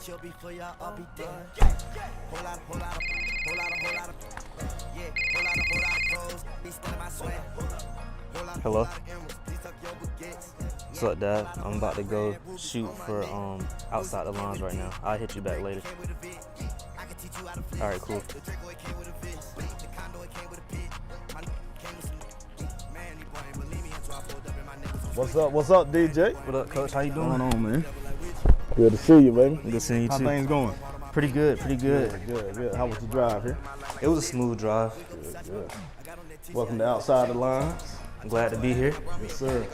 chill before y'all all be dead. Whole lot of pros. Be stealing my sweat. Hello. What's up, Dad? I'm about to go shoot for outside the lines right now. I'll hit you back later. All right, cool. What's up, DJ? What up, Coach? How you doing? What's going on, man? Good to see you, baby. Good seeing you How too. things going? Pretty good. Good. How was the drive here? It was a smooth drive. Good. Welcome to Outside the Lines. I'm glad to be here. Yes, sir.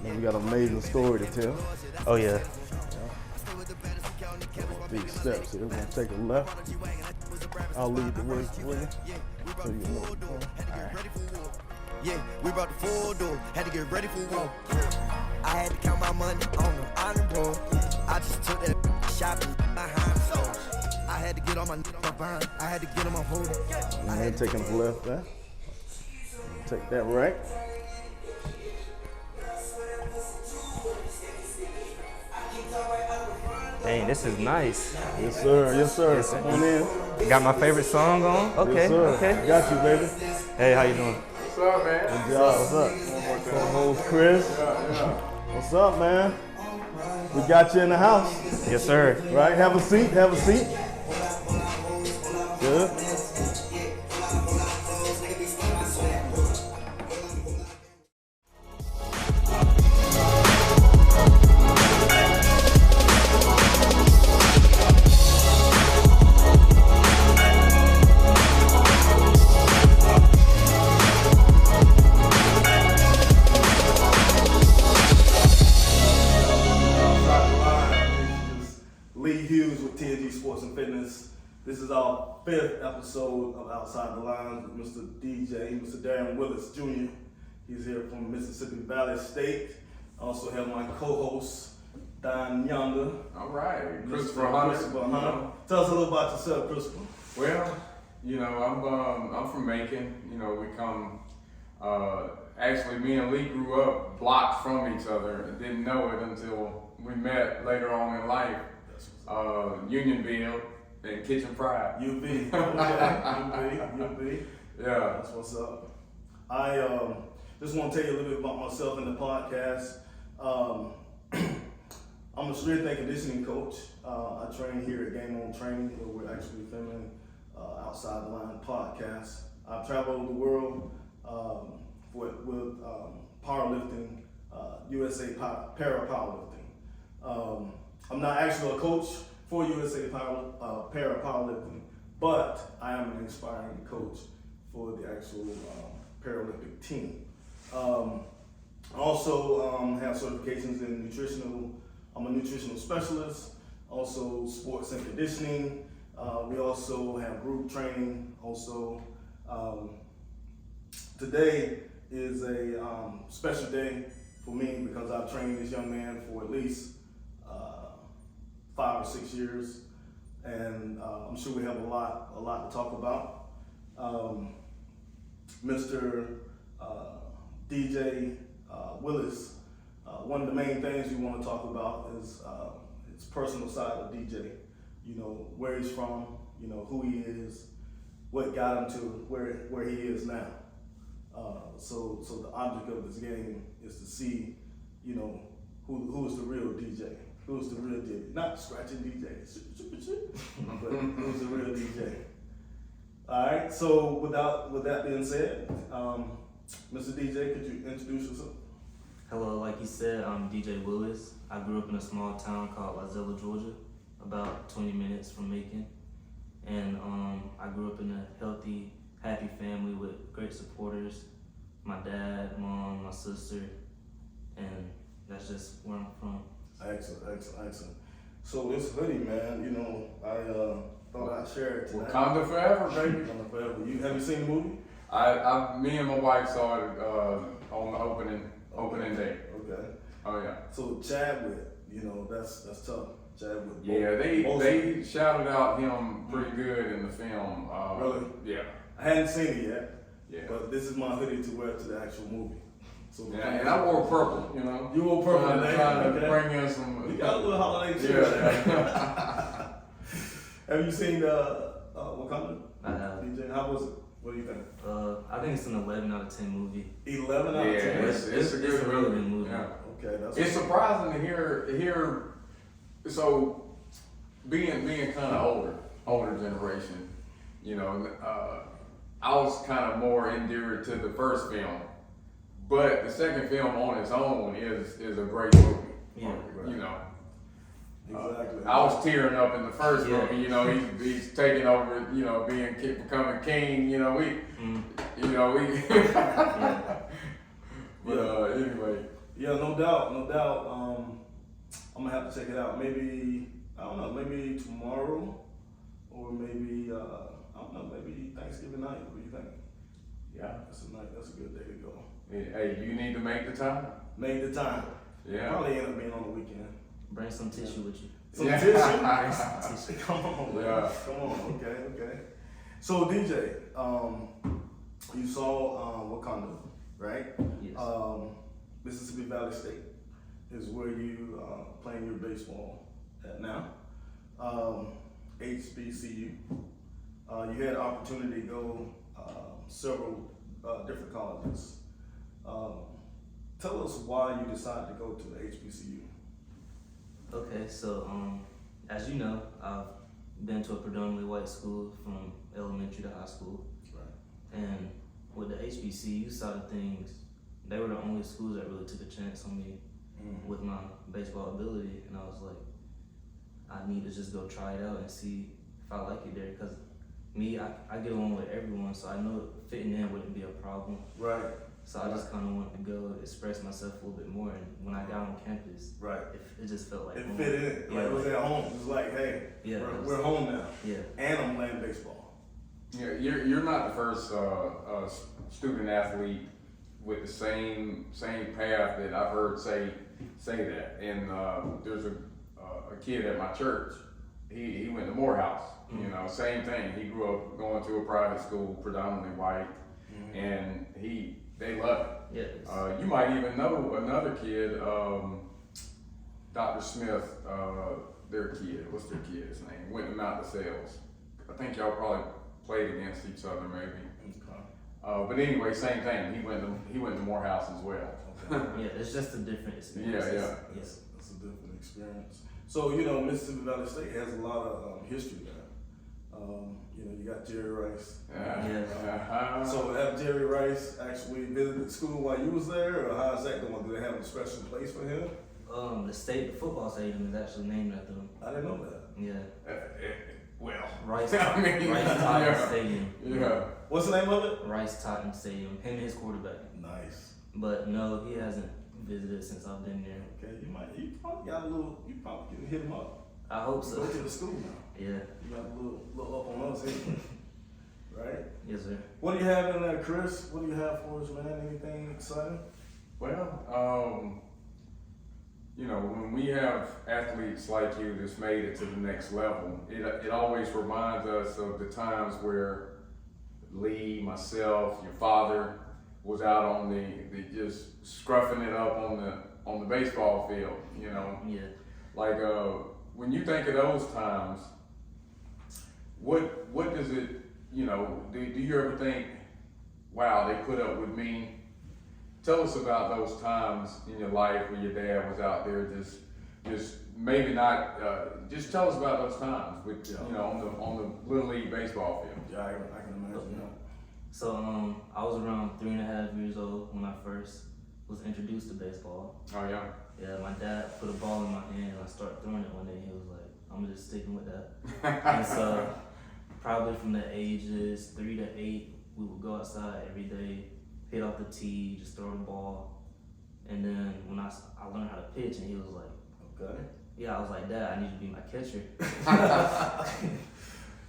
Man, we got an amazing story to tell. Oh yeah. Big steps here. We're gonna take a left. I'll lead the way for you. So you know. All right. Yeah, we brought the full door, had to get ready for war. I had to count my money on the iron board. I just took that shopping behind stores. I had to get on my burn, I had to get on my hold. Man, taking the left there. Take that right. Dang, this is nice. Yes, sir. Come on in. Got my favorite song on? Okay, Yes, sir. okay. Got you, baby. Hey, how you doing? What's up, man? Good job. What's up? Co-host Chris. What's up, man? We got you in the house. Yes, sir. Right? Have a seat. Good. This is our 5th episode of Outside the Lines with Mr. DJ, Mr. Darren Willis Jr. He's here from Mississippi Valley State. I also have my co-host, Don Younger. All right, Christopher Hunter. Tell us a little about yourself, Christopher. Well, I'm from Macon. We come. Actually, me and Lee grew up blocks from each other and didn't know it until we met later on in life. Unionville. And Kitchen Fried. UV. UV. Yeah. That's what's up. I just want to tell you a little bit about myself in the podcast. I'm a strength and conditioning coach. I train here at Game On Training, where we're actually filming Outside the Line podcast. I've traveled the world with powerlifting, USA para powerlifting. I'm not actually a coach for USA para powerlifting, but I am an inspiring coach for the actual Paralympic team. I also have certifications in nutritional. I'm a nutritional specialist, also sports and conditioning. We also have group training. Also, today is a special day for me because I've trained this young man for at least 5 or 6 years, and I'm sure we have a lot to talk about. Mr. DJ Willis, one of the main things we want to talk about is his personal side of DJ. Where he's from, who he is, what got him to where he is now. So the object of this game is to see, who is the real DJ. Who's the real DJ? Not scratching DJ, but who's the real DJ? All right, so with that being said, Mr. DJ, could you introduce yourself? Hello, like you said, I'm DJ Willis. I grew up in a small town called Lazella, Georgia, about 20 minutes from Macon. And I grew up in a healthy, happy family with great supporters. My dad, mom, my sister, and that's just where I'm from. Excellent. So this hoodie, man, I thought I'd share it tonight. Wakanda forever, baby. Wakanda forever. Have you seen the movie? Me and my wife saw it on the opening day. Okay. Oh yeah. So Chadwick, that's tough. Chadwick. Yeah, they shouted out him pretty good in the film. Really? Yeah. I hadn't seen it yet. Yeah. But this is my hoodie to wear to the actual movie. So Yeah, and I wore purple, you know. You wore purple today? Trying to Okay. bring in some. You got a little holiday too. Yeah. Have you seen Wakanda? I have. DJ, how was it? What do you think? I think it's an 11 out of 10 movie. 11 out Yeah, of 10. it's a good really good movie. Yeah. Okay, that's It's surprising to hear. So, being kind of older generation, you know, I was kind of more endeared to the first film, but the second film on its own is a great movie. Yeah. You know. exactly. I was tearing up in the first Yeah. movie, you know, he's taking over, you know, becoming king, you know, we. Yeah. But anyway. Yeah, no doubt. I'm gonna have to check it out. Maybe I don't know. Maybe tomorrow, or maybe I don't know. Maybe Thanksgiving night. What do you think? Yeah. That's a night. That's a good day to go. Hey, you need to make the time. Make the time. Yeah. Probably end up being on the weekend. Bring some tissue with you. Some Yeah. tissue. Some tissue. Come on, man. Yeah. Come on. Okay. So DJ, you saw Wakanda, right? Yes. Mississippi Valley State is where you playing your baseball at now. HBCU. You had the opportunity to go several different colleges. Tell us why you decided to go to the HBCU. Okay, so as you know, I've been to a predominantly white school from elementary to high school. Right. And with the HBCU side of things, they were the only schools that really took a chance on me with my baseball ability. And I was like, I need to just go try it out and see if I like it there. Because me, I get along with everyone, so I know fitting in wouldn't be a problem. Right. So I just kind of wanted to go express myself a little bit more. And when I got on campus, Right. it just felt like It home. fit in. Yeah, Like it was at home. It was like, hey, Yeah, we're home now. Yeah. And I'm playing baseball. Yeah, you're not the first student athlete with the same path that I've heard say that. And there's a kid at my church. He went to Morehouse. Mm-hmm. You know, same thing. He grew up going to a private school, predominantly white, and they love it. Yeah. You might even know another kid, Dr. Smith, their kid. What's their kid's name? Went to Mount DeSales. I think y'all probably played against each other, maybe. Okay. But anyway, same thing. He went to Morehouse as well. Yeah, it's just a different experience. Yeah. Yes. That's a different experience. So, you know, Mississippi Valley State has a lot of history there. You know, you got Jerry Rice. Yeah. So have Jerry Rice actually visited school while you was there, or how's that going? Do they have a special place for him? The state football stadium is actually named after him. I didn't know that. Yeah. Well, Rice I mean, Rice Totten yeah. Stadium. Yeah. What's the name of it? Rice Totten Stadium. Him and his quarterback. Nice. But no, he hasn't visited since I've been there. Okay, you probably got a little, you probably can hit him up. I hope Go so. to the school now. Yeah. You got a little up on us here. Right? Yes, sir. What do you have in there, Chris? What do you have for us, man? Anything exciting? Well, you know, when we have athletes like you that's made it to the next level, it always reminds us of the times where Lee, myself, your father was out on the just scruffing it up on the baseball field, you know. Yeah. Like when you think of those times, what does it, you know, do you ever think, wow, they put up with me? Tell us about those times in your life where your dad was out there just maybe not, just tell us about those times with, you know, on the Little League baseball field. Yeah, I can imagine that. So I was around 3.5 years old when I first was introduced to baseball. Oh yeah. Yeah, my dad put a ball in my hand and I started throwing it one day. He was like, I'm just sticking with that. And so probably from the ages 3 to 8, we would go outside every day, hit off the tee, just throw the ball. And then when I learned how to pitch, and he was like, Okay. yeah, I was like, Dad, I need you to be my catcher.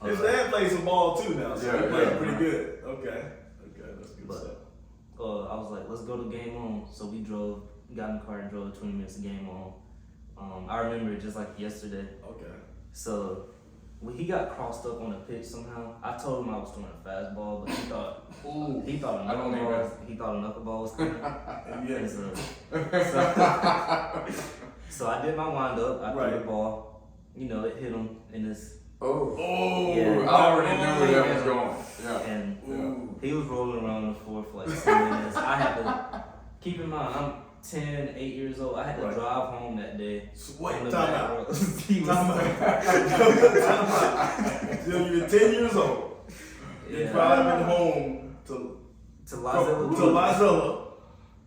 His dad plays some ball too now, so he plays Yeah. pretty good. Okay, that's good But- stuff. I was like, let's go to game on. So we got in the car and drove 20 minutes to game on. I remember it just like yesterday. Okay. So when he got crossed up on the pitch somehow, I told him I was throwing a fastball, but he thought a knuckleball was coming. And so I did my wind up. I threw the ball. You know, it hit him in his. Oh, yeah. I already knew where that was going. Yeah. And he was rolling around the floor for like 10 minutes. I had to keep in mind, I'm 8 years old. I had to drive home that day. Wait, time out. So you're 10 years old. You're driving home to Lizella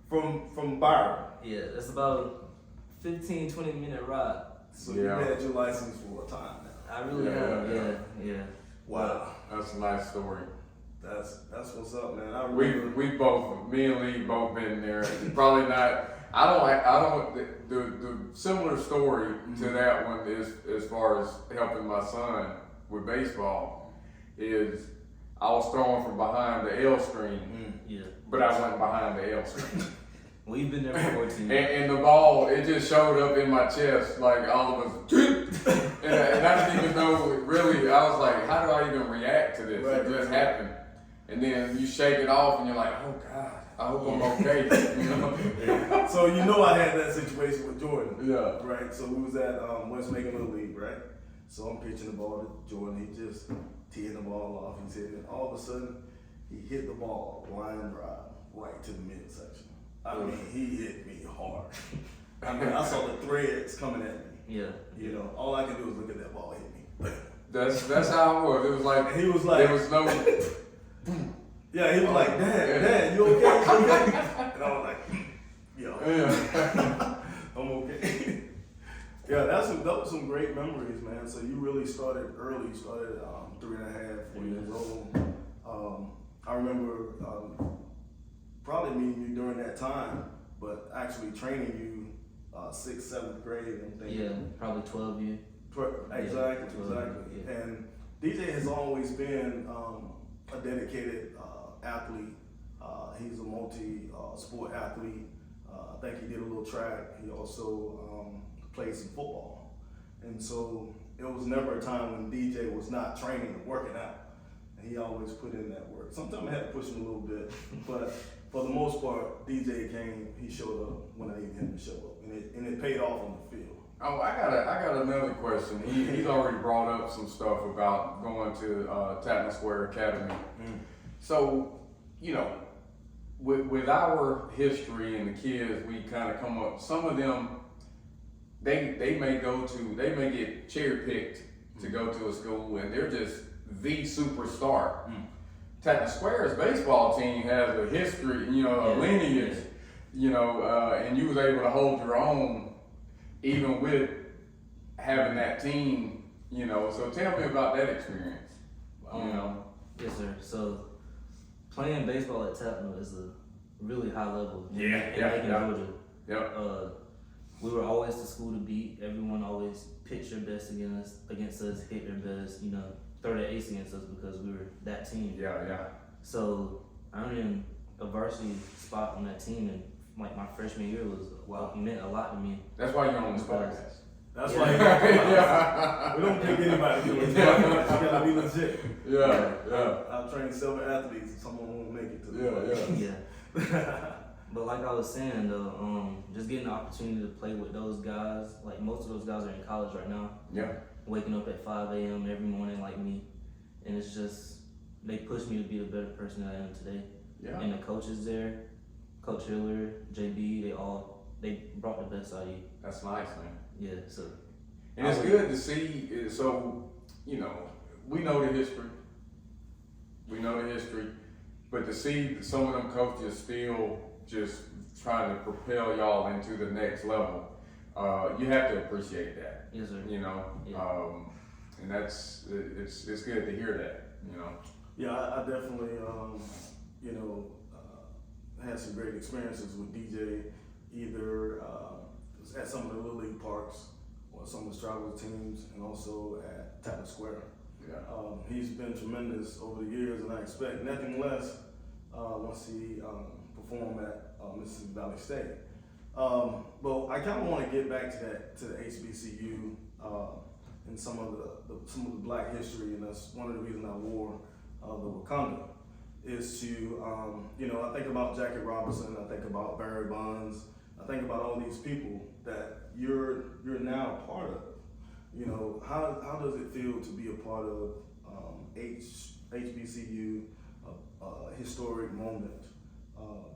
from Byron. Yeah, that's about a 15-20 minute ride. So you had your license for a time now. I really have. Yeah. Wow, that's a nice story. That's what's up, man. We both, me and Lee, both been there. Probably not. I don't. The similar story to that one is as far as helping my son with baseball is I was throwing from behind the L screen. Yeah. But I went behind the L screen. We've been there for 14 years. And the ball, it just showed up in my chest like all of us. and I didn't even know really. I was like, how do I even react to this? It just happened. And then you shake it off and you're like, oh God, I hope I'm okay. So you know I had that situation with Jordan. Yeah. Right? So we was at West Macon Little League, right? So I'm pitching the ball to Jordan. He just teeing the ball off. He's hitting it. All of a sudden, he hit the ball, line drive, right to the midsection. I mean, he hit me hard. I mean, I saw the threads coming at me. Yeah. You know, all I could do was look at that ball hit me. That's how it was. It was like, he was like, there was no. Yeah, he was like, Dad, you okay? And I was like, I'm okay. Yeah, that was some great memories, man. So you really started early. You started at 3.5, 4 years old. I remember probably meeting you during that time, but actually training you 6th, 7th grade. I'm thinking. Yeah, probably 12 years. Exactly. Yeah. And DJ has always been a dedicated athlete. He's a multi-sport athlete. I think he did a little track. He also played some football. And so it was never a time when DJ was not training and working out. And he always put in that work. Sometimes I had to push him a little bit, but for the most part, DJ came, he showed up when I needed him to show up. And it paid off on the field. Oh, I got another question. He's already brought up some stuff about going to Tappan Square Academy. So, you know, with our history and the kids, we kind of come up. Some of them, they may get cherry picked to go to a school, and they're just the superstar. Tappan Square's baseball team has a history, you know, a lineage, you know, and you was able to hold your own even with having that team, you know. So tell me about that experience, you know. Yes, sir. So playing baseball at Tappan is a really high level in Georgia. Yep. We were always the school to beat. Everyone always pitched their best against us, hit their best, you know, throw their ace against us because we were that team. Yeah. So I earned a varsity spot on that team, and like my freshman year meant a lot to me. That's why you're on this podcast. That's why we don't pick anybody to do it. You gotta be legit. I've trained several athletes, and someone won't make it to the But like I was saying though, just getting the opportunity to play with those guys, like most of those guys are in college right now. Yeah. Waking up at 5 a.m. every morning like me. And it's just, they pushed me to be the better person that I am today. Yeah. And the coaches there, Coach Hiller, JB, they brought the best out of you. That's nice, man. Yeah, so. And it's good to see, so, you know, we know the history. But to see some of them coaches still just trying to propel y'all into the next level, you have to appreciate that. Yes, sir. You know, and it's good to hear that, you know. Yeah, I definitely, had some great experiences with DJ, either at some of the Little League parks or some of the travel teams, and also at Tappan Square. Yeah. He's been tremendous over the years, and I expect nothing less once he perform at Mississippi Valley State. But I kind of want to get back to the HBCU in some of the Black history, and that's one of the reasons I wore the Wakanda. Is to I think about Jackie Robinson, I think about Barry Bonds, I think about all these people that you're now a part of. How does it feel to be a part of HBCU, a historic moment?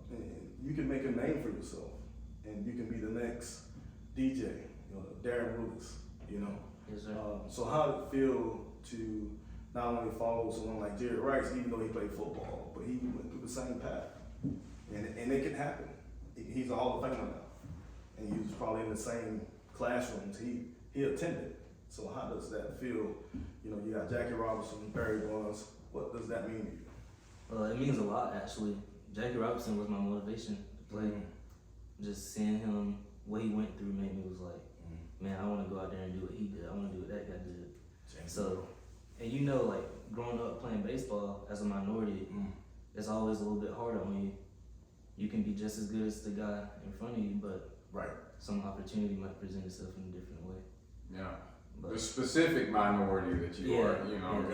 And you can make a name for yourself, and you can be the next DJ, Darren Willis. Yes, sir. So how did it feel to not only follow someone like Jerry Rice, even though he played football, but he went through the same path, and it can happen. He's a Hall of Famer now, and he was probably in the same classrooms he attended. So how does that feel? You got Jackie Robinson, Barry Bonds. What does that mean to you? Well, it means a lot, actually. Jackie Robinson was my motivation to play. Just seeing him, what he went through, made me was like, man, I want to go out there and do what he did. I want to do what that guy did. So, and like growing up playing baseball as a minority, it's always a little bit harder on you. You can be just as good as the guy in front of you, but some opportunity might present itself in a different way. Yeah. But the specific minority that you are,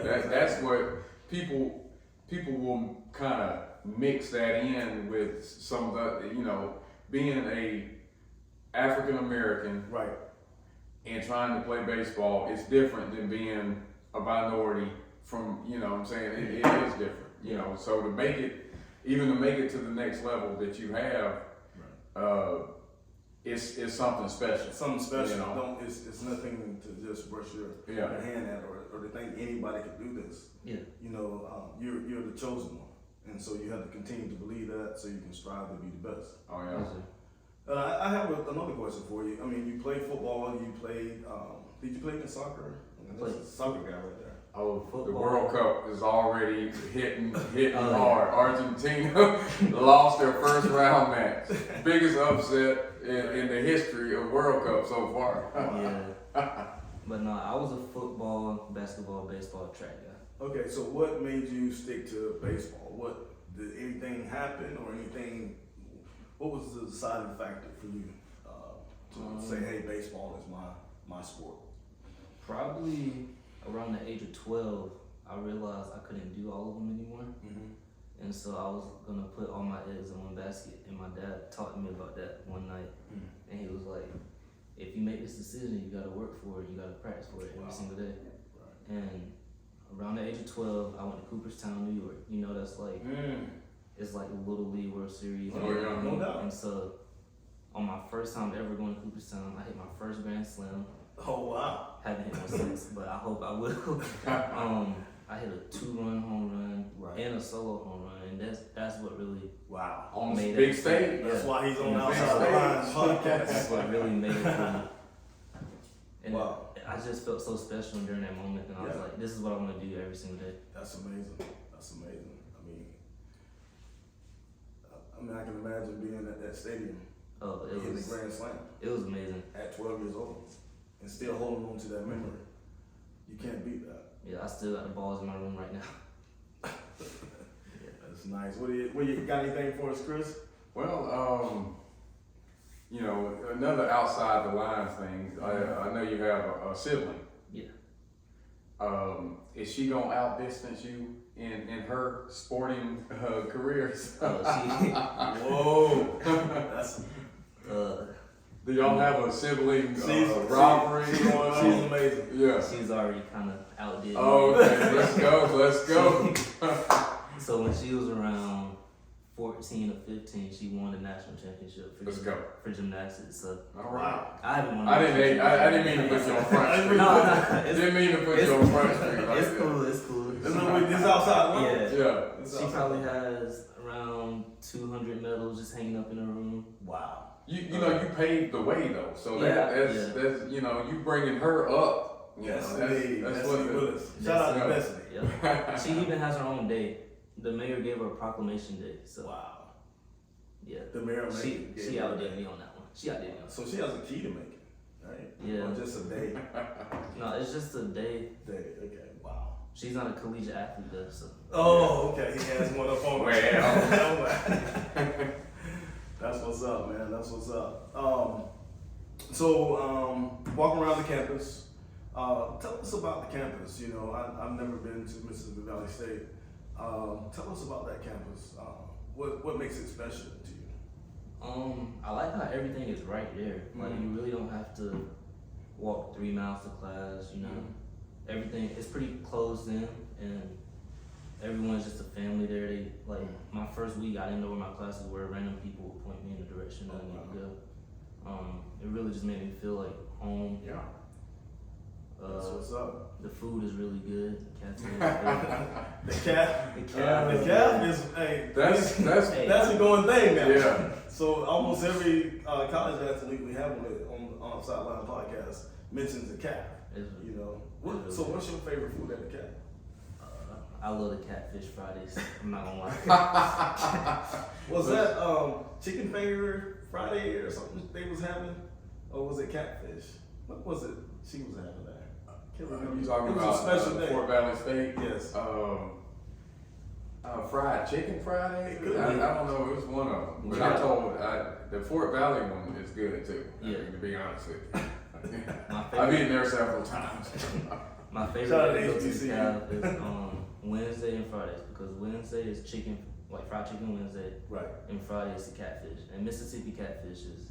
that's what people will kind of mix that in with some of the, being a African American, and trying to play baseball is different than being a minority from, what I'm saying? It is different, so to make it to the next level that you have, it's something special. Something special. It's nothing to just brush your hand at or to think anybody could do this. Yeah. You're the chosen one, and so you have to continue to believe that so you can strive to be the best. Oh yeah. I have another question for you. I mean, you played football. You played. Did you play in soccer? This is a soccer guy right there. Oh, Football. The World Cup is already hitting hard. Argentina lost their first round match. Biggest upset in the history of World Cup so far. Yeah. But no, I was a football, basketball, baseball, track guy. Okay, so what made you stick to baseball? Did anything happen or anything? What was the deciding factor for you to say, hey, baseball is my sport? Probably around the age of 12, I realized I couldn't do all of them anymore. And so I was gonna put all my eggs in one basket, and my dad talked to me about that one night. And he was like, if you make this decision, you gotta work for it, you gotta practice for it every single day. And around the age of 12, I went to Cooperstown, New York. That's like, it's like the Little League World Series. Oh, yeah, no doubt. And so on my first time ever going to Cooperstown, I hit my first grand slam. Oh, wow. Haven't hit one since, but I hope I will. I hit a 2-run home run and a solo home run, and that's what really on made big it. stage. That's why he's on the Outside the Lines podcast. That's what really made it for me. And Wow. I just felt so special during that moment, and I was like, this is what I want to do every single day. That's amazing. I mean, I can imagine being at that stadium, hitting the grand slam. It was amazing. At 12 years old, and still holding on to that memory. You can't beat that. Yeah, I still got the balls in my room right now. That's nice. What you got anything for us, Chris? Well, another outside the lines thing. I know you have a sibling. Yeah. Is she gonna outdistance you in her sporting careers? Whoa. That's. Do y'all have a sibling rivalry going on? She's amazing. Yeah. She's already kind of outdid me. Okay, let's go. So when she was around 14 or 15, she won the national championship for gymnastics. So all right. I haven't won. I didn't mean to put you on front street. No, didn't mean to put you on front street. Like it's cool. It's cool. This outside. Yeah. She probably has around 200 medals just hanging up in her room. Wow. You paved the way though, so that's you bringing her up. That's what Willis. Shout out to Bessie. Yeah. She even has her own day. The mayor gave her a proclamation day. So wow. Yeah. The mayor she outdid me on that one. She outdid me. So she has a key to make it, right? Yeah. Or just a day. No, it's just a day. Okay. Wow. She's not a collegiate athlete though, so. Oh, okay. He has one up on her. That's what's up, man. That's what's up. So walking around the campus, Tell us about the campus. You know, I've never been to Mississippi Valley State. Tell us about that campus. What makes it special to you? I like how everything is right there. Like you really don't have to walk 3 miles to class. You know, everything is pretty closed in, and everyone's just a family there. They like my first week, I didn't know where my classes were. Random people would point me in the direction I need to go. It really just made me feel like home. Yeah. That's what's up. The food is really good. The The calf is that's a going thing now. Yeah. So almost every college athlete we have on Sideline Podcast mentions the calf. You know. So what's your favorite food at the calf? I love the catfish Fridays. I'm not gonna lie. Was that chicken finger Friday or something they was having, or was it catfish? What was it she was having there? I can't remember. You talking It was about a special day. Fort Valley State? Yes. Fried chicken Friday? It could I be. don't know. It was one of them. But Yeah. I told the Fort Valley one is good too. Yeah. To be honest with you. My I've favorite, eaten there several times. my favorite Shout out day to to go to HBCU. the calf is Wednesday and Fridays, because Wednesday is chicken, like fried chicken Wednesday, Right. and Friday is the catfish. And Mississippi catfish is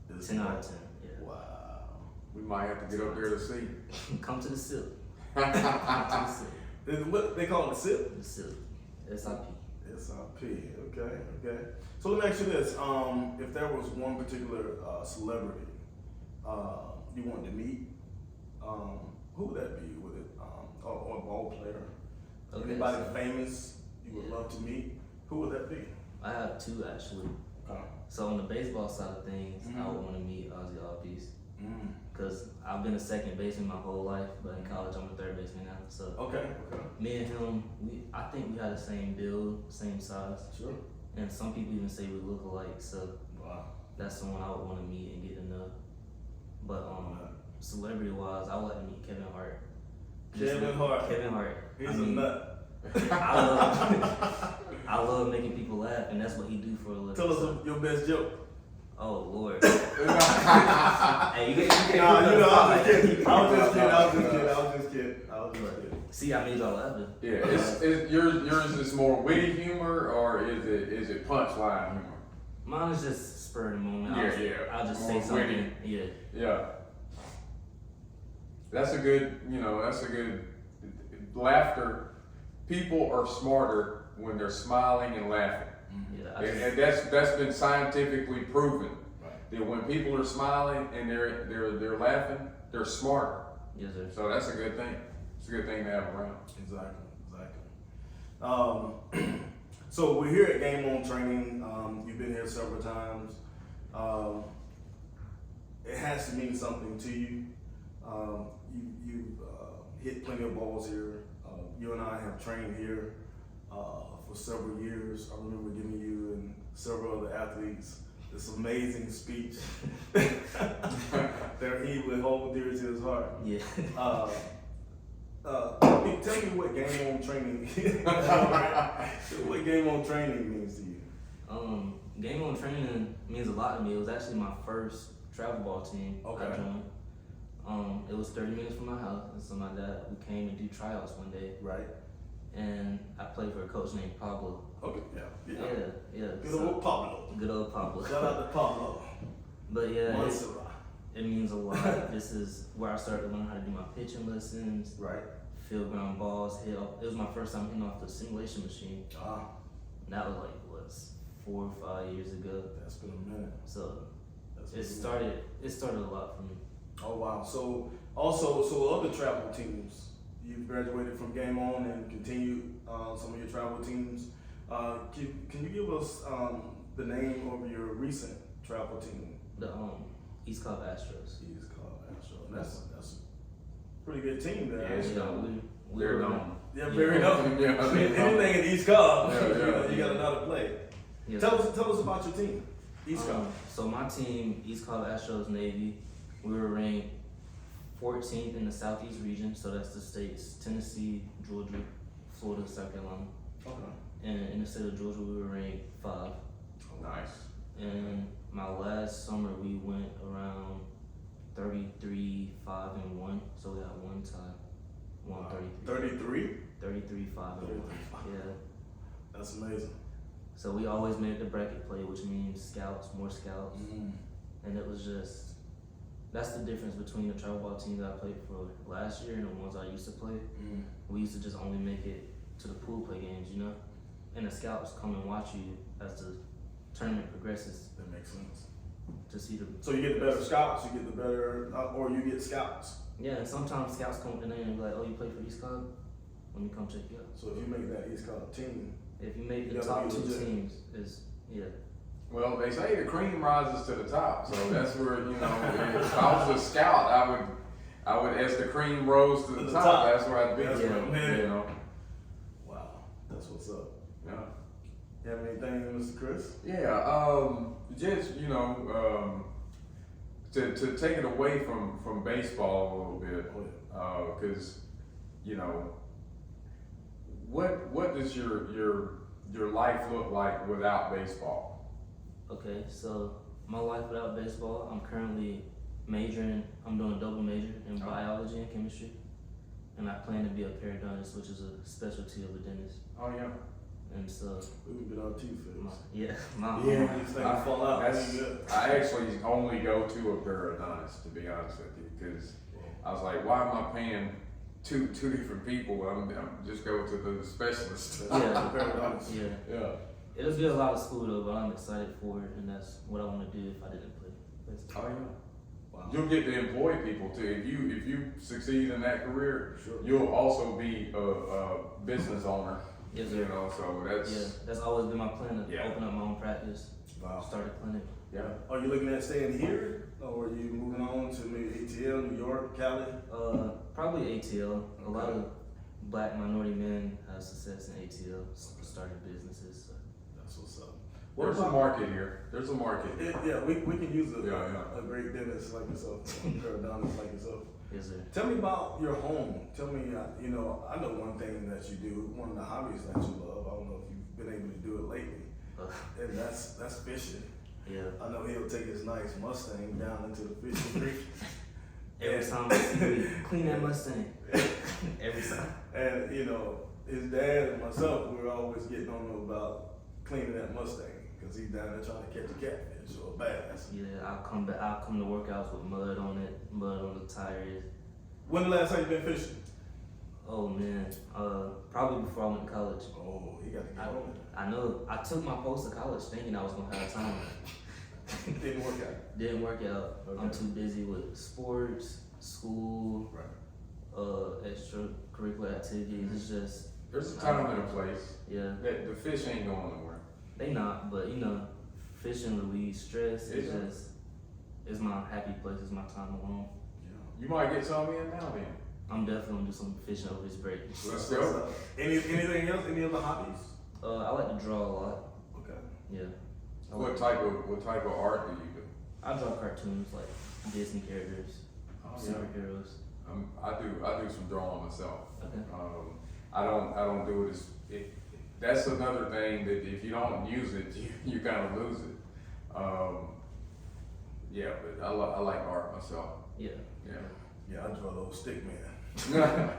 This 10 out of 10. Yeah. Wow. We might have to get up there to see. Come to the SIP. Come to the SIP. What they call it, SIP? The SIP. SIP. SIP. Okay. So let me ask you this: if there was one particular celebrity you wanted to meet, who would that be? Would it or a ball player? Okay, Anybody so famous you would love to meet? Who would that be? I have two actually. Okay. So on the baseball side of things, I Mhm. would want to meet Ozzy Albies, Mm. because I've been a second baseman my whole life, but in college I'm a third baseman now. So Okay. me and him, I think we had the same build, same size, Sure. and some people even say we look alike. So Wow. that's someone I would want to meet and get to know. But celebrity wise, I would like to meet Kevin Hart. Kevin Hart. Kevin Hart. He's I a mean, nut. I love making people laugh, and that's what he do for a living. Tell us your best joke. Oh Lord. Hey, you get Nah, you know, I was just kidding. I was just kidding. See, I made y'all laughing. Yeah, is yours is more witty humor or is it punchline humor? Mine is just spur of the moment. Yeah. I'll just More say something. witty. Yeah. Yeah. That's a good laughter. People are smarter when they're smiling and laughing. Yeah. And that's been scientifically proven. Right. That when people are smiling and they're laughing, they're smarter. Yes, sir. So that's a good thing. It's a good thing to have around. Exactly. So we're here at Game On Training. You've been here several times. It has to mean something to you. You've hit plenty of balls here. You and I have trained here for several years. I remember giving you and several other athletes this amazing speech that he would hold dear to his heart. Yeah. Tell me what Game On Training what Game On Training means to you. Game On Training means a lot to me. It was actually my first travel ball team Okay. I joined. It was 30 minutes from my house, and so my dad, we came to do tryouts one day, Right. and I played for a coach named Pablo. Okay. Yeah. Yeah. Good So- old Pablo. Good old Pablo. Shout out to Pablo. But yeah, Montserrat. it means a lot. This is where I started to learn how to do my pitching lessons, Right. field ground balls, hit off. It was my first time hitting off the simulation machine. Ah, And that was like, 4 or 5 years ago. that's been a minute. So That's been it a minute. started a lot for me. Oh wow. So other travel teams, you've graduated from Game On and continued some of your travel teams. Can you give us the name of your recent travel team? The East Coast Astros. He's called Astro. That's a pretty good team there. Yeah, it's Yeah, known. we They're were known. Yeah, Yeah. very known. Yeah. Anything in East Cobb, Yeah. you got to know how to play. Yeah. Tell us about your team, East Cobb. So my team, East Coast Astros Navy, we were ranked 14th in the Southeast region. So that's the states: Tennessee, Georgia, Florida, South Carolina. Okay. And in the state of Georgia, we were ranked 5. Nice. And my last summer, we went around 33-5-1. So we got one tie. 33? 33-5-1. Yeah. That's amazing. So we always made the bracket play, which means scouts, more scouts. And it was just, that's the difference between the travel ball team that I played for last year and the ones I used to play. We used to just only make it to the pool play games, you know? And the scouts come and watch you as the tournament progresses. That makes sense. To see the. So you get the better scouts, you get the better, or you get scouts. Yeah, and sometimes scouts come in and be like, oh, you play for East Cobb? Let me come check you out. So if you make that East Cobb team, if you make the gotta top be 2 legit. teams, is yeah. Well, they say the cream rises to the top, so that's where, you know, if I was a scout, I would, as the cream rose to the top, that's where I'd be. That's where I'm headed. You know. wow, that's what's up. Yeah. You have anything, Mr. Chris? Yeah, just, you know, to take it away from baseball a little bit, because, you know, what does your life look like without baseball? Okay, so my life without baseball, I'm currently I'm doing a double major in biology and chemistry. And I plan to be a periodontist, which is a specialty of a dentist. Oh yeah. And so, We can get our teeth fixed. my These things fall out. That's good. I actually only go to a periodontist, to be honest with you, because I was like, why am I paying two different people? I'm just go to the specialist. yeah. It'll be a lot of school though, but I'm excited for it, and that's what I want to do if I didn't play baseball. Oh yeah. Wow. You'll get to employ people too. If you succeed in that career, Sure. you'll also be a business owner. Yes, sir. You know, so That's always been my plan to Yeah. open up my own practice, start a clinic. yeah. Are you looking at staying here, or are you moving on to maybe ATL, New York, Cali? Probably ATL. A lot of black minority men have success in ATL, starting businesses. So. That's what's up. There's a market here. There's a market. We can use Yeah. a great dentist like yourself, a periodontist like yourself. Yes, sir. Tell me about your home. Tell me, you know, I know one thing that you do, one of the hobbies that you love. I don't know if you've been able to do it lately, and that's fishing. Yeah. I know he'll take his nice Mustang down into the fishing creek. Every time I see you, clean that Mustang. Every time. And you know, his dad and myself, we're always getting on him about cleaning that Mustang because he's down there trying to catch a catfish or a bass. Yeah, I'll come to workouts with mud on it, mud on the tires. When the last time you been fishing? Oh man, probably before I went to college. Oh, he got to get on I know. I took my post to college thinking I was gonna have time. it. Didn't work out. Didn't work out. Okay. I'm too busy with sports, school, Right. extracurricular activities. It's just There's a time and a place. yeah. The fish ain't going nowhere. They not, but you know, fishing relieves stress. It's Yeah. just, it's my happy place. It's my time alone. You might get some in now then. I'm definitely gonna do some fishing over this break. Let's go. Anything else? Any other hobbies? I like to draw a lot. Okay. Yeah. I What like- type of art do you do? I draw cartoons like Disney characters, Oh, superheroes. I do some drawing myself. Okay. I don't do it that's another thing that if you don't use it, you kind of lose it. Yeah, but I like art myself. Yeah. Yeah, I draw those stick man.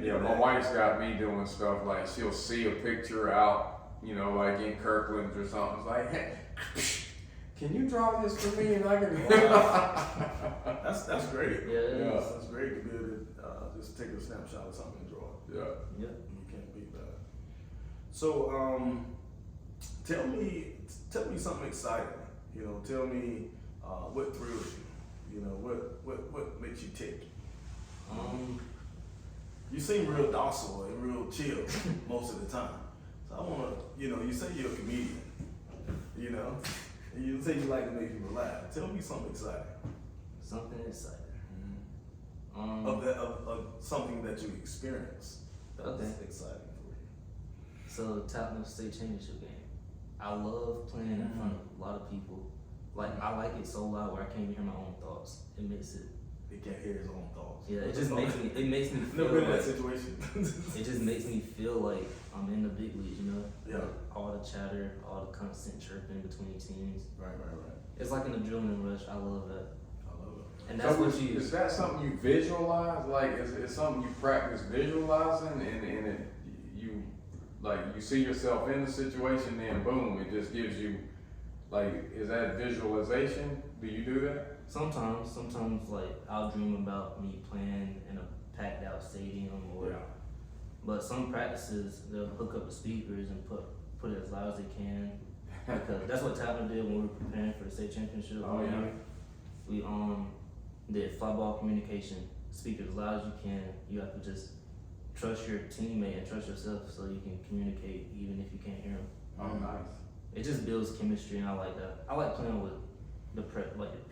Yeah, my wife's got me doing stuff like she'll see a picture out, you know, like in Kirkland or something. It's like, hey, can you draw this for me? And I can. That's great. Yeah, it Yeah. is. That's great to be able to just take a snapshot of something and draw it. Yeah. Yeah. You can't beat that. So, tell me something exciting. You know, tell me what thrills you. You know, what makes you tick. You seem real docile and real chill most of the time. So I wanna, you know, you say you're a comedian. You know, and you say you like to make people laugh. Tell me something exciting. Something exciting. Of something that you experienced that's Okay. exciting for you. So Tottenham State Championship game. I love playing in front of a lot of people. Like I like it so loud where I can't even hear my own thoughts. It makes it. He can't hear his own thoughts. Yeah, it just makes me. It makes me feel Never been in that like. situation. It just makes me feel like I'm in the big leagues. You know. Yeah. Like, all the chatter, all the constant chirping between teams. Right. It's like an adrenaline rush. I love that. I love it. And that's So what you. is that something you visualize? Like, is something you practice visualizing, and you like you see yourself in the situation, then boom, it just gives you like, is that visualization? Do you do that? Sometimes like I'll dream about me playing in a packed out stadium, or but some practices they'll hook up the speakers and put it as loud as they can, because that's what Tapper did when we were preparing for the state championship. Oh yeah. We did fly ball communication, speak as loud as you can. You have to just trust your teammate and trust yourself so you can communicate even if you can't hear them. Oh, nice. It just builds chemistry, and I like that. I like playing with the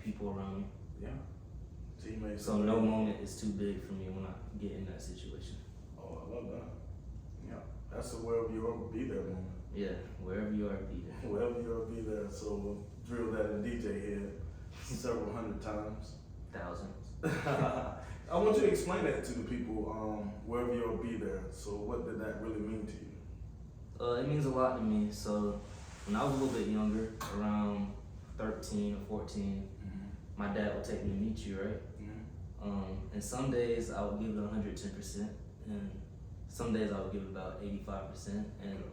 people around me. Yeah. Teammates. So no moment is too big for me when I get in that situation. Oh, I love that. Yeah. That's the wherever you are, be there moment. Yeah, wherever you are, be there. Wherever you are, be there. So we'll drill that in DJ head several hundred times. Thousands. I want you to explain that to the people. Wherever you are, be there. So what did that really mean to you? It means a lot to me. So when I was a little bit younger, around 13 or 14, my dad would take me to meet you, right? And some days I would give it 110%, and some days I would give it about 85%. And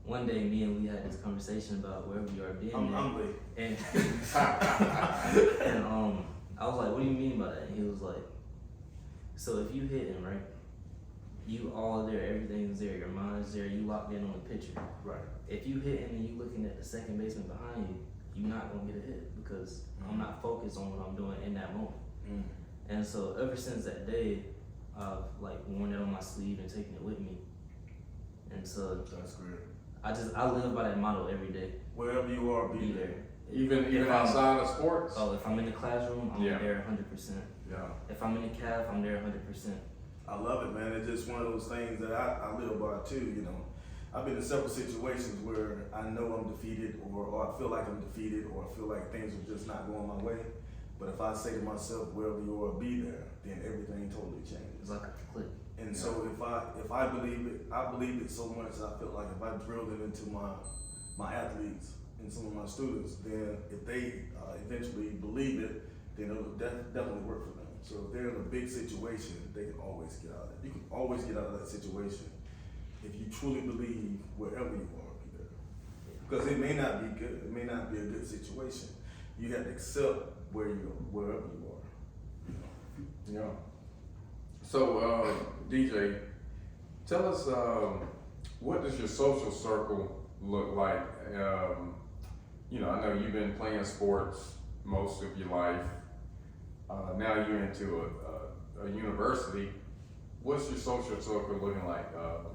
one day, me and Lee had this conversation about wherever you are being. I'm Lee. And I was like, "What do you mean by that?" And he was like, "So if you hit him, right? You all there, everything's there, your mind's there, you locked in on the pitcher. Right. If you hit him and you looking at the second baseman behind you, you're not gonna get a hit because I'm not focused on what I'm doing in that moment." And so ever since that day, I've like worn it on my sleeve and taken it with me. And so That's great. I live by that motto every day. Wherever you are, be Be there. there. Even If I'm- outside of sports? Oh, if I'm in the classroom, I'm Yeah. there 100%. Yeah. If I'm in the caf, I'm there 100%. I love it, man. It's just one of those things that I live by too, you know. I've been in several situations where I know I'm defeated, or I feel like I'm defeated, or I feel like things are just not going my way. But if I say to myself, wherever you are, be there, then everything totally changes. It's like a click. And so if I believe it, I believe it so much. I feel like if I drilled it into my athletes and some of my students, then if they eventually believe it, then it'll definitely work for them. So if they're in a big situation, they can always get out of it. You can always get out of that situation if you truly believe wherever you are, be there. Because it may not be good. It may not be a good situation. You have to accept wherever you are. You know? Yeah. So, DJ, tell us, what does your social circle look like? You know, I know you've been playing sports most of your life. Now you're into a university. What's your social circle looking like?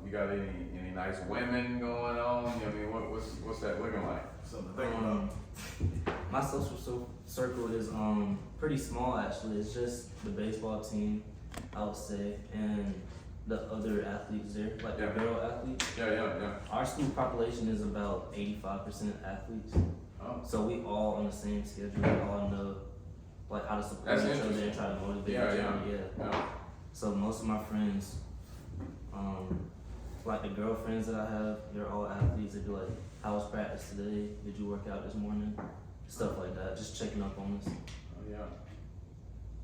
You got any nice women going on? I mean, what's that looking like? Something to think about. My social circle is pretty small actually. It's just the baseball team, I would say, and the other athletes there, like the girl athletes. Yeah. Our school population is about 85% athletes. Oh. So we all on the same schedule. We all know like how to support That's each other interesting. and try to motivate each other. Yeah. So most of my friends, like the girlfriends that I have, they're all athletes. They be like, "How was practice today? Did you work out this morning?" Stuff like that. Just checking up on us. Oh yeah.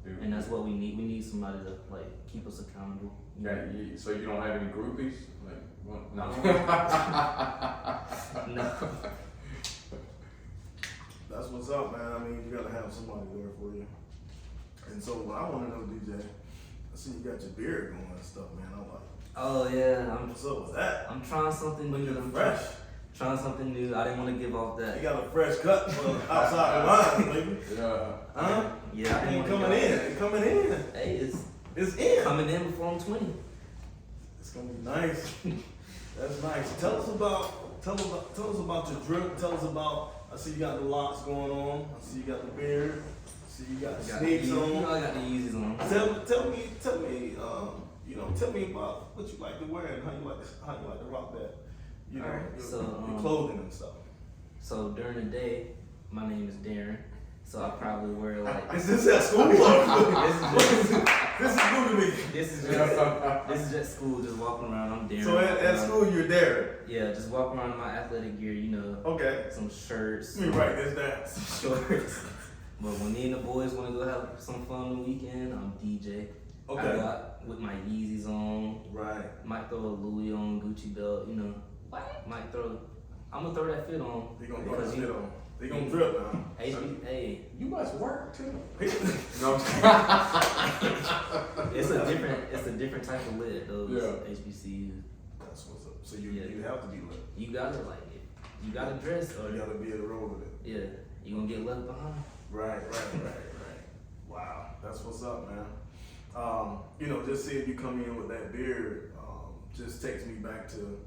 Dude. And that's what we need. We need somebody to like keep us accountable. You know? Okay, so you don't have any groupies? Like, what? No. No. That's what's up, man. I mean, you gotta have somebody there for you. And so what I want to know, DJ, I see you got your beard going and stuff, man. I'm like, Oh yeah, what's up with that? I'm trying something new. Looking I'm fresh. Trying something new. I didn't want to give off You that. got a fresh cut from outside the line, baby. Yeah. Huh? Yeah, I didn't Ain't want to coming in. It's coming in. Hey, It's in. coming in before I'm 20. It's gonna be nice. That's nice. Tell us about your drip. Tell us about. I see you got the locks going on. I see you got the beard. I see you got the sneaks You know on. I got the Yeezys on. Tell me, tell me about what you like to wear and how you like to rock that. You know, Alright, your so, clothing and stuff. So during the day, my name is Darren, So I probably wear like Is this at school? this This is new to me. is just school, just walking around. I'm Darren. So at school, you're Darren. Yeah, just walking around in my athletic gear, you know. Okay. Some shirts. Let me write this down. Some shorts. But when me and the boys want to go have some fun on the weekend, I'm DJ. Okay. I got with my Yeezys on. Right. Might throw a Louis on, Gucci belt, you know. Might throw. I'm gonna throw that fit on. They gonna throw because that fit on. They gonna drip now. Hey, You must work too. No. it's a different type of lit. Those HBCUs. That's what's up. So you have to be lit. You gotta like it. You gotta dress or You gotta be able to roll with it. yeah, you gonna get left behind. Right. Wow, that's what's up, man. You know, just seeing you come in with that beard, just takes me back to,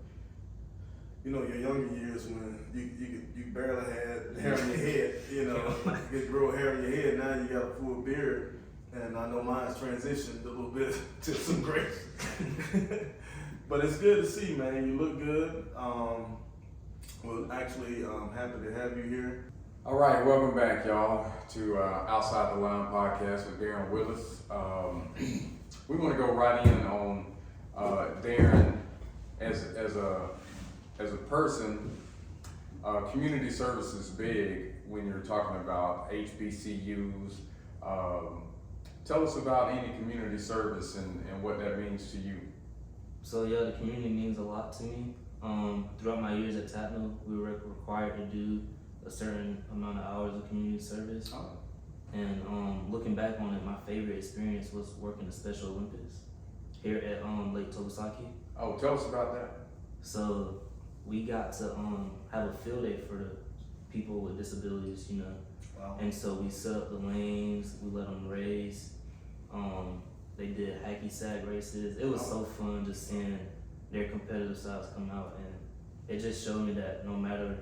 you know, your younger years when you barely had hair in your head, you know, you get grow hair in your head, now you got a full beard, and I know mine's transitioned a little bit to some gray. But it's good to see, man, you look good. We're actually happy to have you here. All right, welcome back, y'all, to Outside the Line podcast with Darren Willis. We want to go right in on Darren as a person. Community service is big when you're talking about HBCUs. Tell us about any community service and what that means to you. So yeah, the community means a lot to me. Throughout my years at Tapno, we were required to do a certain amount of hours of community service. Oh. And looking back on it, my favorite experience was working the Special Olympics here at Lake Tobosaki. Oh, tell us about that. So we got to have a field day for the people with disabilities, you know. Wow. And so we set up the lanes, we let them race. They did hacky sack races. It was so fun just seeing their competitive sides come out, and it just showed me that no matter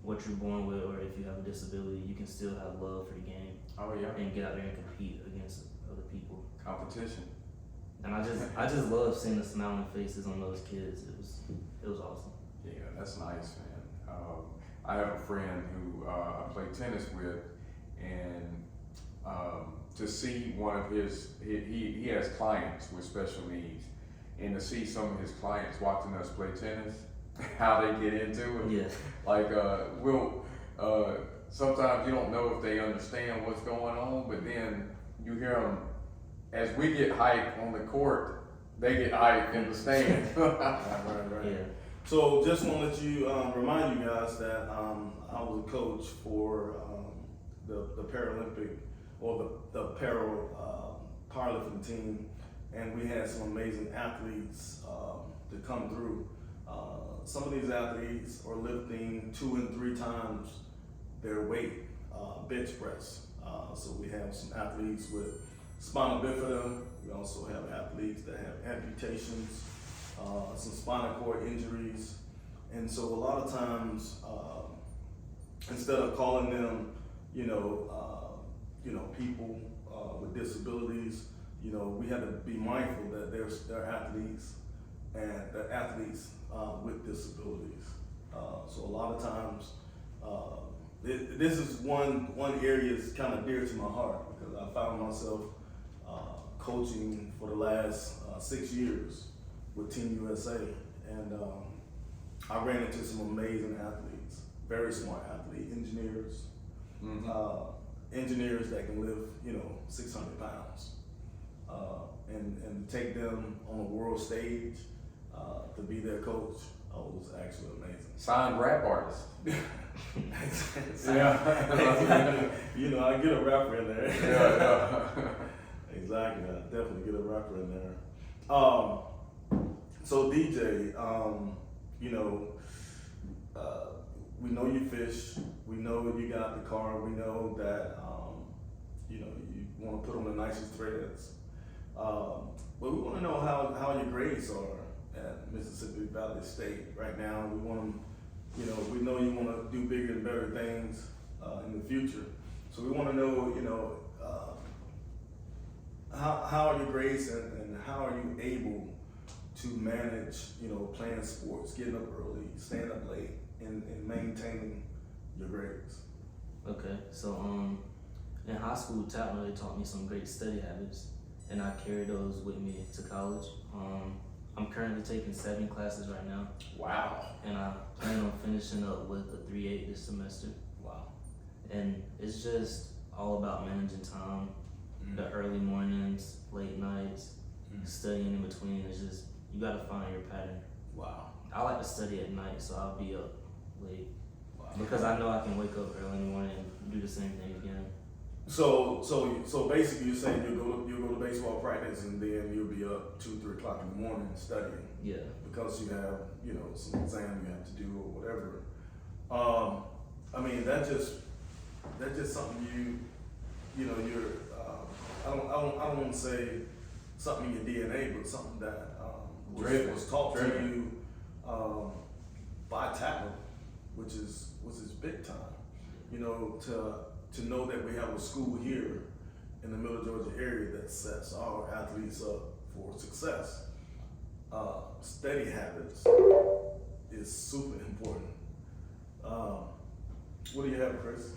what you're born with or if you have a disability, you can still have love for the game. Oh yeah. And get out there and compete against other people. Competition. And I just love seeing the smiling faces on those kids. It was awesome. Yeah, that's nice, man. I have a friend who I play tennis with, and to see one of he has clients with special needs, and to see some of his clients watching us play tennis, how they get into it. Yeah. Like sometimes you don't know if they understand what's going on, but then you hear them as we get hyped on the court, they get hyped in the stands. Right. Yeah. So just want to let you remind you guys that I was a coach for the Paralympic or the powerlifting team, and we had some amazing athletes to come through. Some of these athletes are lifting 2 and 3 times their weight, bench press. So we have some athletes with spinal bifida. We also have athletes that have amputations, some spinal cord injuries. And so a lot of times, instead of calling them, people with disabilities, we have to be mindful that they're athletes, and they're athletes with disabilities. So a lot of times, this is one area that's kind of dear to my heart, because I found myself coaching for the last 6 years with Team USA, and I ran into some amazing athletes, very smart athletes, engineers, engineers that can lift 600 pounds, and take them on a world stage to be their coach. Was actually amazing. Signed rap artist. Yeah. I get a rapper in there. Yeah. Exactly. I definitely get a rapper in there. So DJ, we know you fish. We know you got the car. We know that you want to put on the nicest threads. But we want to know how your grades are at Mississippi Valley State right now. We want to, we know you want to do bigger and better things in the future. So we want to know, how are your grades and how are you able to manage, playing sports, getting up early, staying up late, and maintaining your grades? Okay, so In high school, tap really taught me some great study habits, and I carry those with me to college. I'm currently taking 7 classes right now, Wow. and I plan on finishing up with a 3.8 this semester. Wow. And it's just all about managing time, the early mornings, late nights, studying in between. It's just, you gotta find your pattern. Wow. I like to study at night, so I'll be up late. Wow. Because I know I can wake up early in the morning and do the same thing again. So basically, you're saying you'll go to baseball practice and then you'll be up 2-3 o'clock in the morning studying Yeah. because you have some exam you have to do or whatever. I mean that's just something you're I don't want to say something in your DNA, but something that was taught to you by Tapper, which is big time. To know that we have a school here in the Middle Georgia area that sets our athletes up for success. Study habits is super important. What do you have, Chris?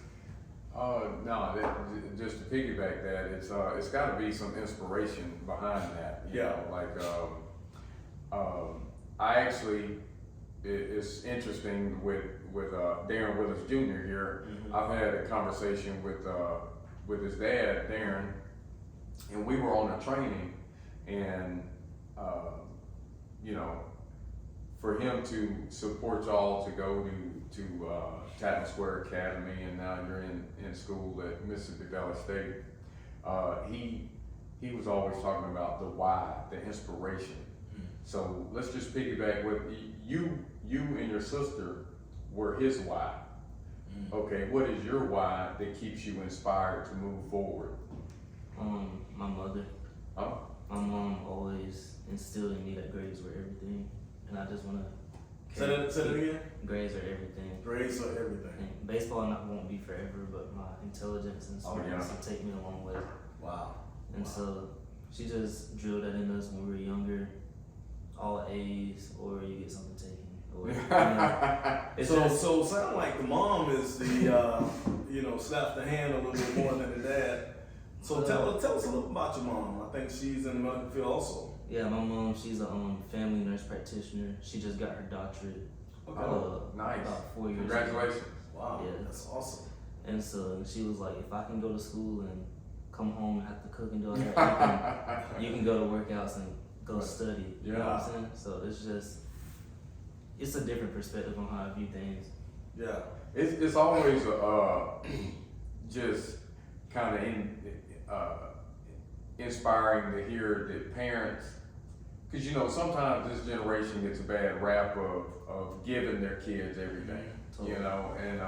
No, just to piggyback that, it's got to be some inspiration behind that. You know, like I actually, it's interesting with Darren Willis Jr. here. I've had a conversation with his dad, Darren, and we were on a training, and for him to support y'all to go to Tappan Square Academy, and now you're in school at Mississippi Valley State. He was always talking about the why, the inspiration. So let's just piggyback with you and your sister were his why. Okay, what is your why that keeps you inspired to move forward? My mother. Oh. My mom always instilled in me that grades were everything, and I just want to. Say that again. Grades are everything. Grades are everything. And baseball won't be forever, but my intelligence and smartness will take me a long way. Wow. And so she just drilled that in us when we were younger. All A's, or you get something taken. Or, So sound like the mom is the slaps the hand a little bit more than the dad. So tell us a little about your mom. I think she's in the medical field also. Yeah, my mom, she's a family nurse practitioner. She just got her doctorate. Okay. Nice. About 4 years ago. Congratulations. Wow. Yeah. That's awesome. And so she was like, if I can go to school and come home and have to cook and do all that, you can go to workouts and go study. You know what I'm saying? So it's a different perspective on how I view things. Yeah. It's always just kind of inspiring to hear that parents, because sometimes this generation gets a bad rap of giving their kids everything. Totally. And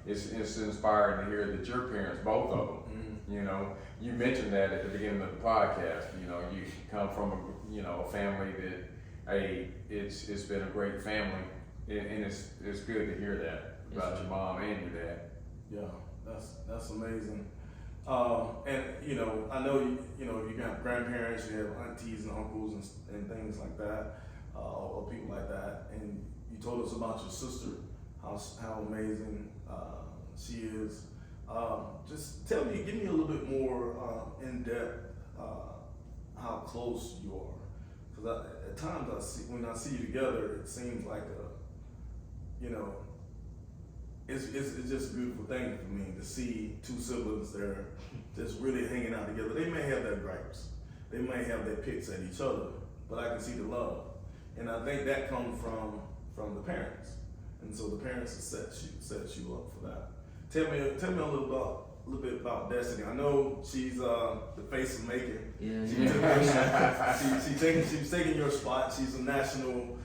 it's inspiring to hear that your parents, both of them, you mentioned that at the beginning of the podcast. You come from a family that, hey, it's been a great family, and it's good to hear that about your mom and your dad. Yeah, that's amazing. And I know you got grandparents, you have aunties and uncles and things like that, or people like that. And you told us about your sister, how amazing she is. Just give me a little bit more in depth how close you are. Because at times when I see you together, it seems like it's just a beautiful thing for me to see two siblings there just really hanging out together. They may have their gripes, they may have their picks at each other, but I can see the love, and I think that comes from the parents, and so the parents have set you up for that. Tell me a little bit about Destiny. I know she's the face of Macon. Yeah. She's taking your spot. She's a national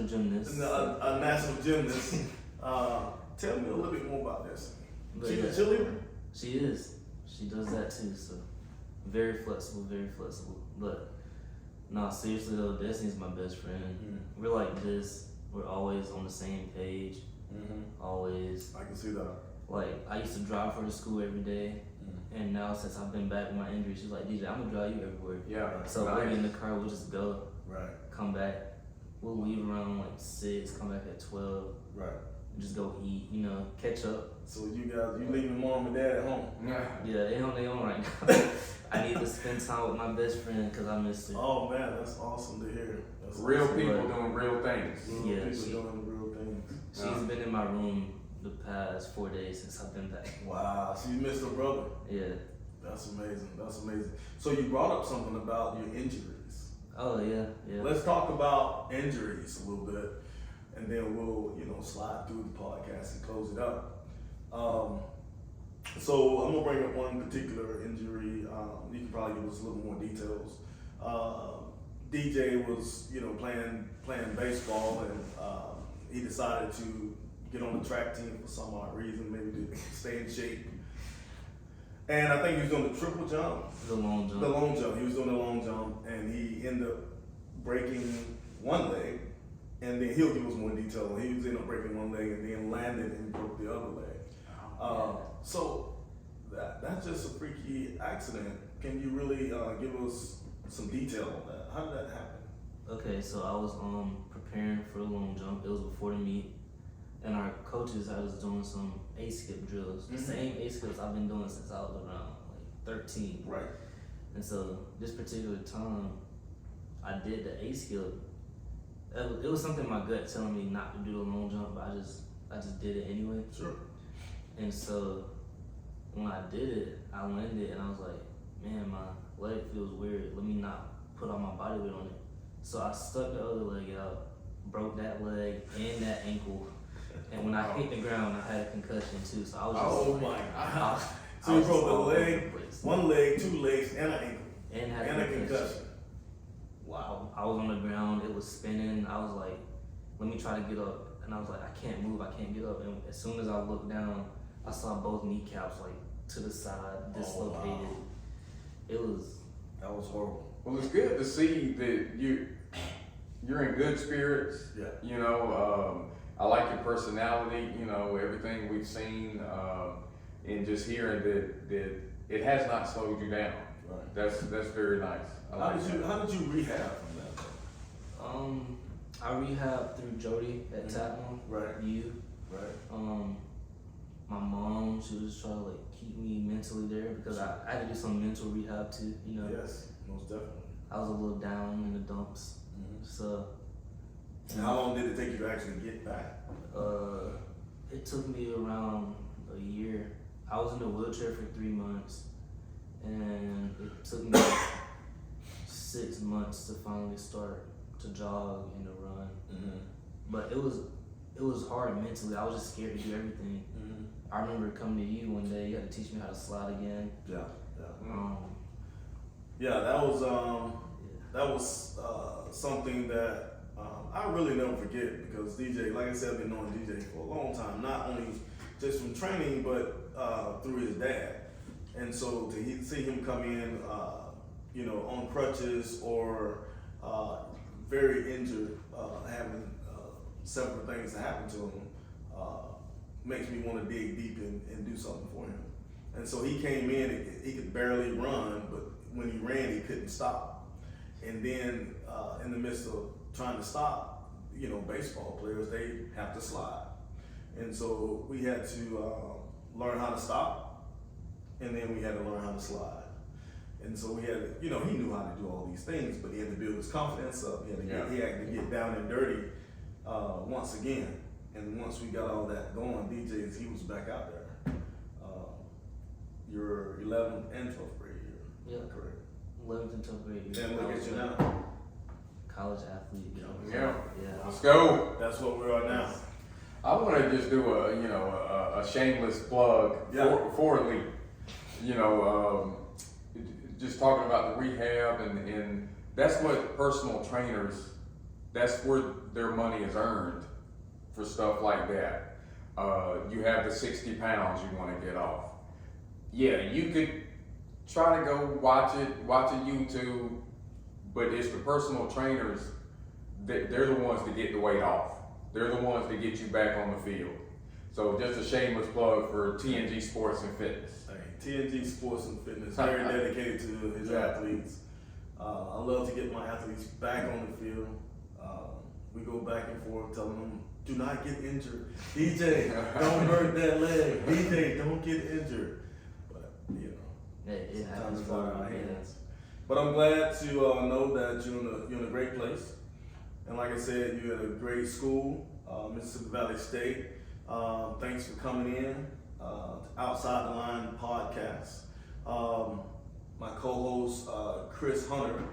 gymnast. A national gymnast. Tell me a little bit more about Destiny. She's a cheerleader? She is. She does that too. So very flexible, very flexible. But no, seriously though, Destiny's my best friend. We're like this. We're always on the same page. Always. I can see that. Like, I used to drive her to school every day, and now since I've been back with my injury, she's like, DJ, I'm gonna drive you everywhere. Yeah. So we'll be in the car, we'll just go, Right. come back. We'll leave around like 6, come back at 12. Right. just go eat, catch up. So you leaving mom and dad at home? Yeah, they on their own right now. I need to spend time with my best friend because I miss her. Oh man, that's awesome to hear. That's Real awesome. people doing real things. Real people doing real things. She's been in my room the past 4 days since I've been back. Wow, so you missed her brother. Yeah. That's amazing. That's amazing. So you brought up something about your injuries. Oh yeah. Let's talk about injuries a little bit, and then we'll slide through the podcast and close it up. So I'm gonna bring up one particular injury. You can probably give us a little more details. DJ was playing baseball, and he decided to get on the track team for some odd reason, maybe to stay in shape. And I think he was doing the triple jump. The long jump. The long jump. He was doing the long jump, and he ended up breaking one leg. And then he'll give us more detail. He was ended up breaking one leg, and then landed and broke the other leg. So that's just a freaky accident. Can you really give us some detail on that? How did that happen? Okay, so I was preparing for the long jump. It was before the meet, and our coaches had us doing some A-skip drills. The same A-skips I've been doing since I was around 13. Right. And so this particular time, I did the A-skip. It was something in my gut telling me not to do the long jump, but I just did it anyway. Sure. And so when I did it, I landed and I was like, man, my leg feels weird. Let me not put all my body weight on it. So I stuck the other leg out, broke that leg and that ankle. And when I hit the ground, I had a concussion too. So I was just Oh my God. So you broke a leg, one leg, two legs, and an ankle. And a concussion. Wow. I was on the ground, it was spinning. I was like, let me try to get up. And I was like, I can't move, I can't get up. And as soon as I looked down, I saw both kneecaps to the side, dislocated. Oh, wow. That was horrible. Well, it's good to see that you're in good spirits. Yeah. I like your personality. Everything we've seen, and just hearing that it has not slowed you down. Right. That's very nice. How did you rehab from that? I rehabbed through Jody at Tapman. Right. You. Right. My mom, she was trying to keep me mentally there because I had to do some mental rehab too. Yes, most definitely. I was a little down in the dumps. So. And how long did it take you to actually get back? It took me around a year. I was in a wheelchair for 3 months, and it took me 6 months to finally start to jog and to run. But it was hard mentally. I was just scared to do everything. I remember coming to you one day. You had to teach me how to slide again. Yeah. That was something that I really never forget, because DJ, like I said, I've been knowing DJ for a long time, not only just from training, but through his dad. And so to see him come in, on crutches or very injured, having several things that happen to him, makes me want to dig deep and do something for him. And so he came in, he could barely run, but when he ran, he couldn't stop. And then in the midst of trying to stop, baseball players, they have to slide. And so we had to learn how to stop, and then we had to learn how to slide. And so we had, he knew how to do all these things, but he had to build his confidence up. He had to get down and dirty once again. And once we got all that going, DJs, he was back out there. Your 11th and 12th grade year. Yeah. Correct. 11th and 12th grade year. And look at you now. College athlete. Yeah. Yeah. Let's go. That's what we are now. I want to just do a shameless plug for Elite. Just talking about the rehab, and that's what personal trainers, that's where their money is earned for stuff like that. You have the 60 pounds you want to get off. Yeah, you could try to go watch it YouTube, but it's the personal trainers that they're the ones that get the weight off. They're the ones that get you back on the field. So just a shameless plug for TNG Sports and Fitness. Hey, TNG Sports and Fitness, very dedicated to his athletes. I love to get my athletes back on the field. We go back and forth telling them do not get injured. DJ, don't hurt that leg. DJ, don't get injured. But, you know, It sometimes happens it's for out of our yeah. hands. But I'm glad to know that you're in a great place. And like I said, you're at a great school, Mississippi Valley State. Thanks for coming in, Outside the Line podcast. My co-host, Chris Hunter.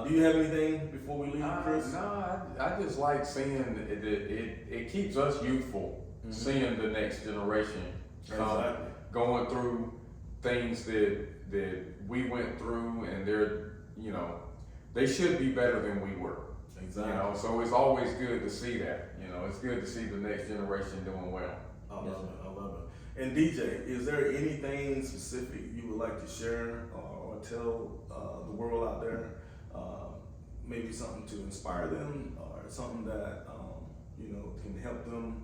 Do you have anything before we leave, Chris? No, I just like seeing it keeps us youthful, seeing the next generation going through things that we went through, and they should be better than we were. Exactly. You know, so it's always good to see that. You know, it's good to see the next generation doing well. I love it. And DJ, is there anything specific you would like to share or tell the world out there? Maybe something to inspire them, or something that can help them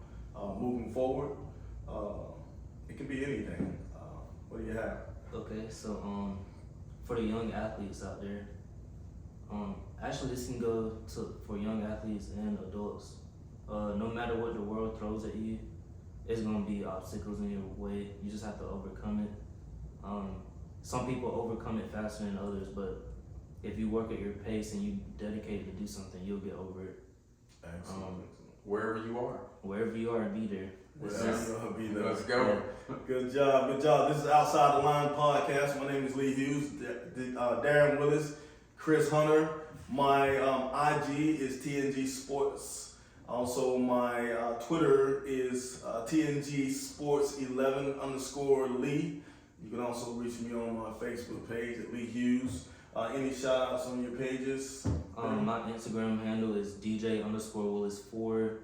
moving forward. It can be anything. What do you have? Okay, so for the young athletes out there, actually this can go for young athletes and adults. No matter what the world throws at you, it's gonna be obstacles in your way. You just have to overcome it. Some people overcome it faster than others, but if you work at your pace and you dedicate to do something, you'll get over it. Excellent. Wherever you are. Wherever you are, be there. Let's go. Good job. This is Outside the Line podcast. My name is Lee Hughes, Darren Willis, Chris Hunter. My IG is TNG Sports. Also, my Twitter is TNG Sports 11_Lee. You can also reach me on my Facebook page at Lee Hughes. Any shout outs on your pages? My Instagram handle is DJ_Willis4,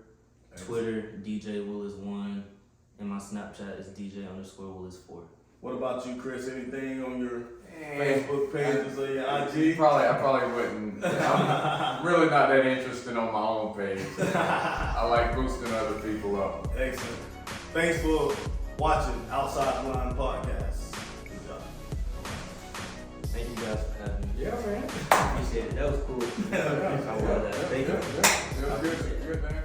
Twitter DJ_Willis1, and my Snapchat is DJ_Willis4. What about you, Chris? Anything on your Facebook pages or your IG? I probably wouldn't. I'm really not that interested on my own page. I like boosting other people up. Excellent. Thanks for watching Outside the Line podcast. Good job. Thank you guys for having me. Yeah, man. Appreciate it. That was cool. I love that. Thank you. Good, man.